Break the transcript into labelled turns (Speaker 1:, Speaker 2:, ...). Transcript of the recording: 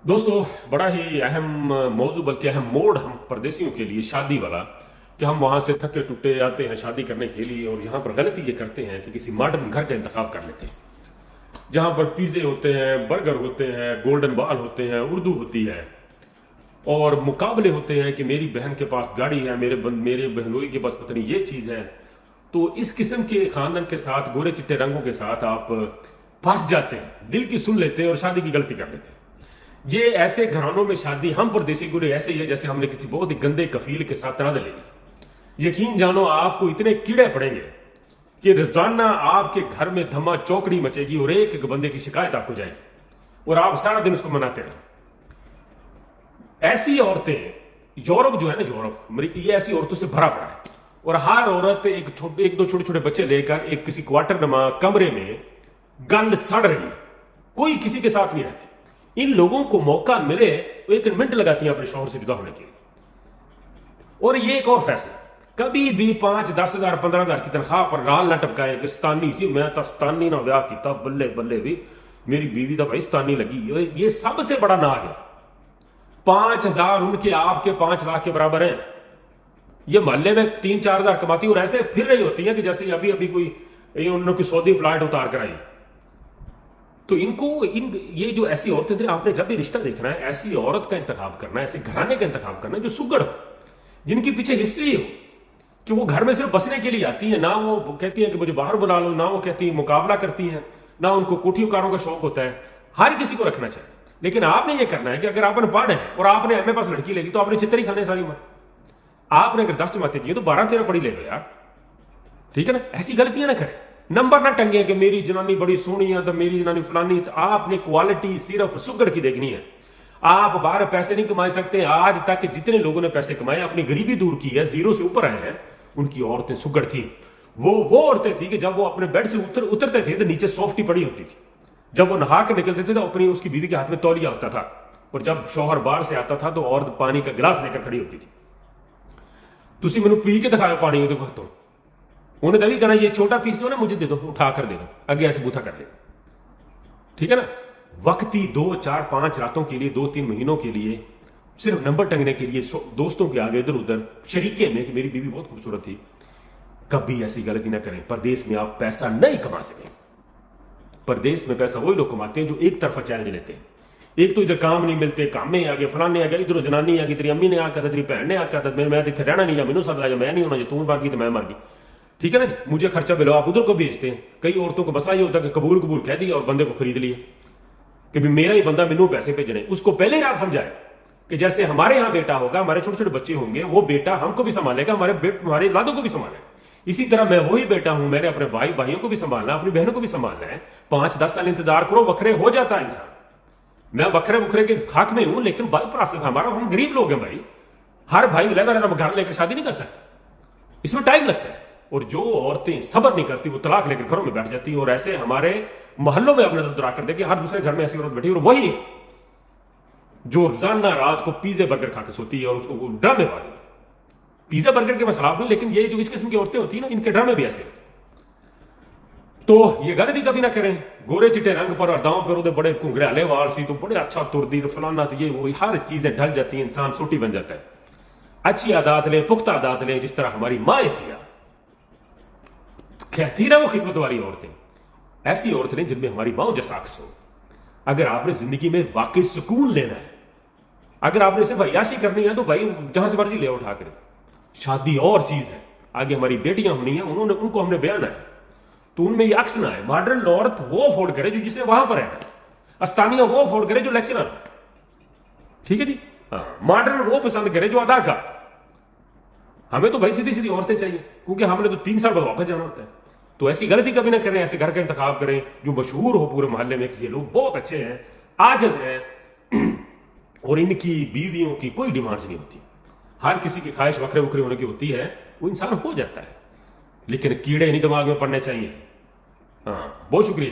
Speaker 1: दोस्तों, बड़ा ही अहम मौजू बल्कि अहम मोड़ हम परदेशियों के लिए शादी वाला कि हम वहां से थके टूटे आते हैं शादी करने के लिए और यहाँ पर गलती ये करते हैं कि किसी मॉडर्न घर का इंतखाब कर लेते हैं जहां पर पिज्जे होते हैं, बर्गर होते हैं, गोल्डन बॉल होते हैं, उर्दू होती है और मुकाबले होते हैं कि मेरी बहन के पास गाड़ी है, मेरे बहनोई के पास पता नहीं ये चीज है। तो इस किस्म के खानदान के साथ गोरे चिट्टे रंगों के साथ आप फंस जाते हैं, दिल की सुन लेते हैं और शादी की गलती कर लेते हैं। ये ऐसे घरानों में शादी हम परदेसी गुरे ऐसे ही है जैसे हमने किसी बहुत ही गंदे कफील के साथ तनाज़ ले ली। यकीन जानो आपको इतने कीड़े पड़ेंगे कि रोजाना आपके घर में धमा चौकड़ी मचेगी और एक एक बंदे की शिकायत आपको जाएगी और आप सारा दिन उसको मनाते रहे। ऐसी औरतें, यूरोप जो है ना, यूरोप ये ऐसी औरतों से भरा पड़ा है और हर औरत एक दो छोटे छोटे बच्चे लेकर एक किसी क्वार्टर नमा कमरे में गंद सड़ रही है, कोई किसी के साथ नहीं रहती। इन लोगों को मौका मिले तो 1 मिनट लगाती हैं अपने शौहर से जुदा होने के लिए। और ये एक और फैसला, कभी भी 5, 10 हजार 15 हजार की तनख्वाह पर राल ना टपकाए कि स्तानी सी मैं तो स्तानी ना ब्याह किया, बल्ले बल्ले भी मेरी बीवी तो भाई स्तानी लगी। ये सबसे बड़ा नाग है। 5,000 उनके आपके 5 लाख के बराबर है। ये मोहल्ले में 3-4 हजार कमाती और ऐसे फिर रही होती है कि जैसे अभी अभी उन्होंने कोई सऊदी फ्लाइट उतार कर आई। तो ये जो ऐसी औरतें थी, आपने जब भी रिश्ता देखना है ऐसी औरत का इंतखाब करना है, ऐसे घराने का इंतखाब करना है जो सुगड़ हो, जिनके पीछे हिस्ट्री हो कि वो घर में सिर्फ बसने के लिए आती है, ना वो कहती है कि मुझे बाहर बुला लो, ना वो कहती है मुकाबला करती है, ना उनको कोठियों कारों का शौक होता है। हर किसी को रखना चाहिए, लेकिन आपने ये करना है कि अगर आपने पढ़ है और आपने एमए पास लड़की लेगी तो आपने चित्तरी खाने सारी उम्र। आपने अगर 10 जमातें की तो 12-13 पढ़ी ले लो यार, ठीक है ना। ऐसी गलतियां ना करें, नंबर ना टंगे कि मेरी जनानी बड़ी सोहनी है तो मेरी जनानी फलानी। तो आपने क्वालिटी सिर्फ सुगड़ की देखनी है। आप बाहर पैसे नहीं कमा सकते। आज तक जितने लोगों ने पैसे कमाए, अपनी गरीबी दूर की है, जीरो से ऊपर आए हैं, उनकी औरतें सुगड़ थी। वो औरतें थी कि जब वो अपने बेड से उतरते थे तो नीचे सॉफ्टी पड़ी होती थी। जब वो नहा के निकलते थे तो अपनी उसकी बीवी के हाथ में तौलिया होता था और जब शौहर बाहर से आता था तो औरत पानी का गिलास लेकर खड़ी होती थी। तुसी मैनू पी के दिखाओ पानी ਉਹਦੇ ਹੱਥੋਂ। उन्हें तभी कहना ये छोटा पीस जो ना मुझे दे दो, उठा कर दे दो, आगे ऐसे बूथा कर ले, ठीक है ना। वक्ती 2, 4, 5 रातों के लिए, 2-3 महीनों के लिए, सिर्फ नंबर टंगने के लिए दोस्तों के आगे इधर उधर शरीके में कि मेरी बीवी बहुत खूबसूरत थी। कभी ऐसी गलती ना करें। परदेश में आप पैसा नहीं कमा सकें। परदेश में पैसा वही लोग कमाते हैं जो एक तरफा चैलेंज लेते हैं। एक तो इधर काम नहीं मिलते, काम में आ गए, फलाने आ गया, इधर जनानी आ गई, तेरी अम्मी ने आकर तेरी भैन ने आकर मैं इतने रहना नहीं, या मैनू सद लाया, मैं नहीं होना, तू मर गई तो मैं मर गई, ठीक है ना। मुझे खर्चा मिलो, आप उधर को भेजते हैं। कई औरतों को मसला ये होता है कि कबूल कह दिया और बंदे को खरीद लिए कि भी मेरा ही बंदा, मैनू पैसे भेजने। उसको पहले ही रात समझाए कि जैसे हमारे यहाँ बेटा होगा, हमारे छोटे छोटे बच्चे होंगे, वो बेटा हमको भी संभालेगा, हमारे लादों को भी संभालेगा। इसी तरह मैं वही बेटा हूं, मैंने अपने भाइयों को भी संभालना, अपनी बहनों को भी संभालना है। 5-10 साल इंतजार करो, वखरे हो जाता है इंसान। मैं वखरे के खाक में हूं, लेकिन बाई प्रोसेस हमारा, हम गरीब लोग हैं भाई। हर भाई लहदा घर लेकर शादी नहीं कर सकता, इसमें टाइम लगता है। और जो औरतें सब्र नहीं करती वो तलाक लेकर घरों में बैठ जाती। और ऐसे हमारे मोहल्लों में अपने दुरा कर दे कि हर दूसरे घर में ऐसी औरत बैठी और वही है जो रोजाना रात को पिज्जे बर्गर खा के सोती है और उसको ड्रामेबाजी। पिज्जा बर्गर के मैं खिलाफ नहीं, लेकिन ये जो इस किस्म की औरतें होती है ना, इनके ड्रामे भी ऐसे। तो ये गलती कभी ना करें। गोरे चिट्टे रंग पर और दांव पर बड़े घुंघराले वाल सी तो बड़े अच्छा तुरदी फलाना, तो ये वो हर चीजें ढल जाती है, इंसान सूटी बन जाता है। अच्छी आदत ले, पुख्ता आदत ले, जिस तरह हमारी माएँ थी यार, कहती ना वो खिदमत वाली औरतें, ऐसी औरतें जिनमें हमारी माओ जैसा अक्स हो। अगर आपने जिंदगी में वाकई सुकून लेना है, अगर आपने सिर्फ अय्याशी करनी है, तो भाई जहां से मर्जी ले उठा कर। शादी और चीज है, आगे हमारी बेटियां होनी है, उनको हमने बयाना है, तो उनमें ये अक्स ना है। मॉडर्न औरत वो अफोर्ड करे जो जिसने वहां पर रहना, अस्तानिया वो अफोर्ड करे जो लेक्चरर, ठीक है जी। मॉडर्न वो पसंद करे जो अदाकार। हमें तो भाई सीधी सीधी औरतें चाहिए, क्योंकि हमने तो 3 साल बाद वापस जाना होता है। तो ऐसी गलती कभी ना करें। ऐसे घर का इंतखाब करें जो मशहूर हो पूरे मोहल्ले में कि ये लोग बहुत अच्छे हैं, आजिज हैं और इनकी बीवियों की कोई डिमांड्स नहीं होती। हर किसी की ख्वाहिश वखरे वखरे होने की होती है, वो इंसान हो जाता है, लेकिन कीड़े नहीं दिमाग में पड़ने चाहिए। हाँ, बहुत शुक्रिया।